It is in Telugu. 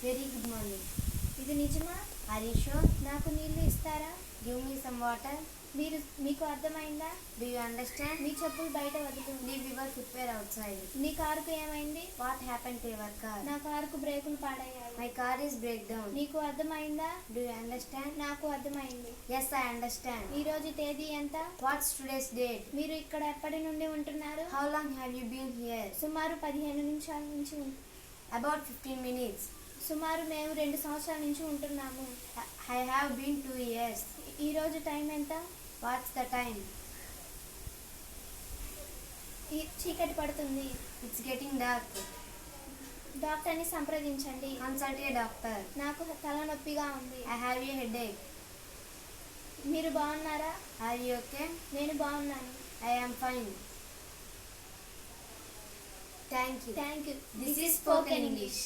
Very good morning. ఇది నిజమా? Are you sure? నాకు నీళ్లు ఇస్తారా? Give me some water. మీకు అర్థమైందా? Do you understand? మీ చెప్పులు బయట వదులు. Leave your footwear outside. నీ కారుకు ఏమైంది? What happen to your car? నా కారుకు బ్రేకులు పాడయ్యాయి. My car is break down. నీకు అర్థమైందా? Do you understand? నాకు అర్థమైంది. Yes, I understand. ఈ రోజు తేదీ ఎంత? What's today's date? మీరు ఇక్కడ ఎప్పటి నుండి ఉంటున్నారు? How long have you been here? సుమారు 15 నిమిషాల నుంచి అబౌట్ 15 minutes. సుమారు మేము 2 సంవత్సరాల నుంచి ఉంటున్నాము. I have been 2 years. ఈ రోజు టైం ఎంత? What's the time? చీకటి పడుతుంది. It's getting dark. డాక్టర్ని సంప్రదించండి. Consult a doctor. నాకు తలనొప్పిగా ఉంది. I have a headache. మీరు బాగున్నారా? Are you okay? నేను బాగున్నాను. I am fine. Thank you. Thank you. This is Spoken English.